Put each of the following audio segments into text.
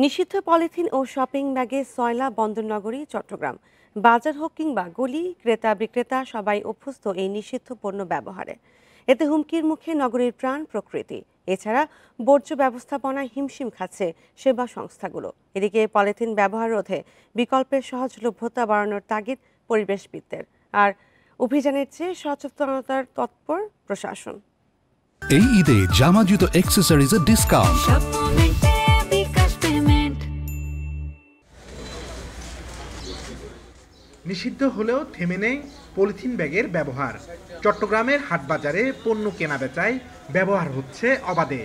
নিষিদ্ধ পলিথিন ও শপিং ব্যাগে সয়লা বন্দরনগরী চট্টগ্রাম। বাজার হোক কিংবা গলি, ক্রেতা বিক্রেতা সবাই অভ্যস্ত এই নিষিদ্ধ পণ্য ব্যবহারে। এতে হুমকির মুখে নগরীর প্রাণ প্রকৃতি। এছাড়া বর্জ্য ব্যবস্থাপনায় হিমশিম খাচ্ছে সেবা সংস্থাগুলো। এদিকে পলিথিন ব্যবহার রোধে বিকল্পের সহজলভ্যতা বাড়ানোর তাগিদ পরিবেশবিদদের। আর অভিযানের চেয়ে সচেতনতার তৎপর প্রশাসন। এই ঈদে জামা জুতো অ্যাক্সেসরিজের ডিসকাউন্ট। নিষিদ্ধ হলেও থেমে নেই পলিথিন ব্যাগের ব্যবহার। চট্টগ্রামের হাটবাজারে পণ্য কেনাবেচায় ব্যবহার হচ্ছে অবাধে।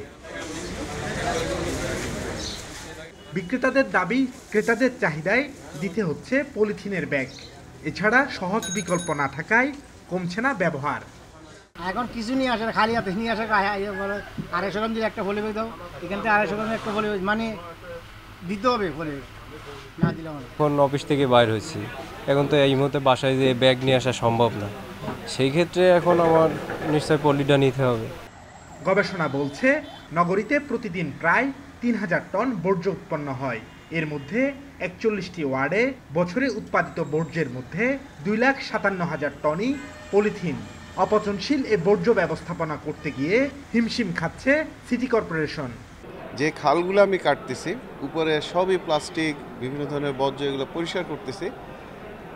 বিক্রেতাদের দাবি, ক্রেতাদের চাহিদায় দিতে হচ্ছে পলিথিনের ব্যাগ। এছাড়া সহজ বিকল্প না থাকায় কমছে না ব্যবহার। এখন কিছু নিয়ে আসে, খালি হাতে নিয়ে আসে, বলে 250 গ্রাম দিয়ে একটা পলি ব্যাগ দাও, এখান থেকে 250 গ্রাম একটা পলি মানে দিতে হবে, পলি না দিলে এখন অফিস থেকে বাইর হয়েছি, এখন তো এই মুহূর্তে বাসায় যে ব্যাগ নিয়ে আসা সম্ভব না। সেই ক্ষেত্রে এখন আমার নিশ্চয় পলিটা নিতে হবে। গবেষণা বলছে, নগরীতে প্রতিদিন প্রায় 3000 টন বর্জ্য উৎপন্ন হয়। এর মধ্যে 41টি ওয়ার্ডে বছরে উৎপাদিত বর্জ্যের মধ্যে 2,57,000 টনই পলিথিন। অপচনশীল এ বর্জ্য ব্যবস্থাপনা করতে গিয়ে হিমশিম খাচ্ছে সিটি কর্পোরেশন। যে খালগুলো আমি কাটতেছি, উপরে সবই প্লাস্টিক, বিভিন্ন ধরনের বর্জ্য, এগুলো পরিষ্কার করতেছি।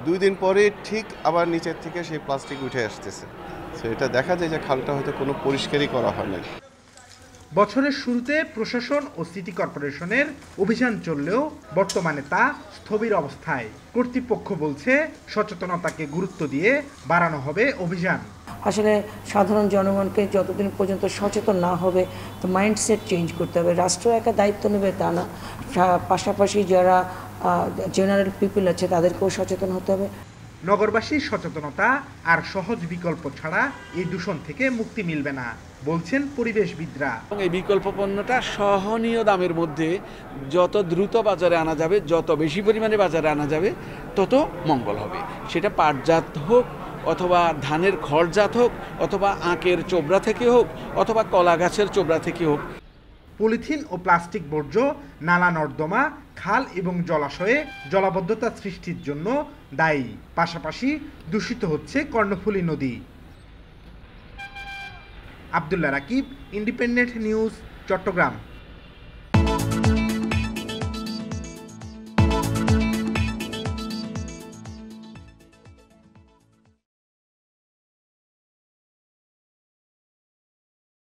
2 দিন পরে ঠিক আবার নিচের থেকে সেই প্লাস্টিক উঠে আসতেছে। তো এটা দেখা যায় যে খালটা হয়তো কোনো পরিষ্কারই করা হয় না। বছরের শুরুতে প্রশাসন ও সিটি কর্পোরেশনের অভিযান চললেও বর্তমানে তা স্থবির অবস্থায়। কর্তৃপক্ষ বলছে, সচেতনতাকে গুরুত্ব দিয়ে বাড়ানো হবে অভিযান। আসলে সাধারণ জনগণকে যতদিন পর্যন্ত সচেতন না হবে, তো মাইন্ডসেট চেঞ্জ করতে হবে। রাষ্ট্র একা দায়িত্ব নেবে তা না, পাশাপাশি যারা জেনারেল পিপল আছে তাদেরকেও সচেতন হতে হবে। নগরবাসীর সচেতনতা আর সহজ বিকল্প ছাড়া এই দূষণ থেকে মুক্তি মিলবে না, বলছেন পরিবেশবিদরা। এই বিকল্প পণ্যটা সহনীয় দামের মধ্যে যত দ্রুত বাজারে আনা যাবে, যত বেশি পরিমাণে বাজারে আনা যাবে, তত মঙ্গল হবে। সেটা পাটজাত হোক, অথবা ধানের খড়জাত হোক, অথবা আখের চোবড়া থেকে হোক, অথবা কলা গাছের চোবড়া থেকে হোক। পলিথিন ও প্লাস্টিক বর্জ্য নালা নর্দমা, খাল এবং জলাশয়ে জলাবদ্ধতা সৃষ্টির জন্য দায়ী। পাশাপাশি দূষিত হচ্ছে কর্ণফুলী নদী। Abdullah Rakib, independent news, Chittagong.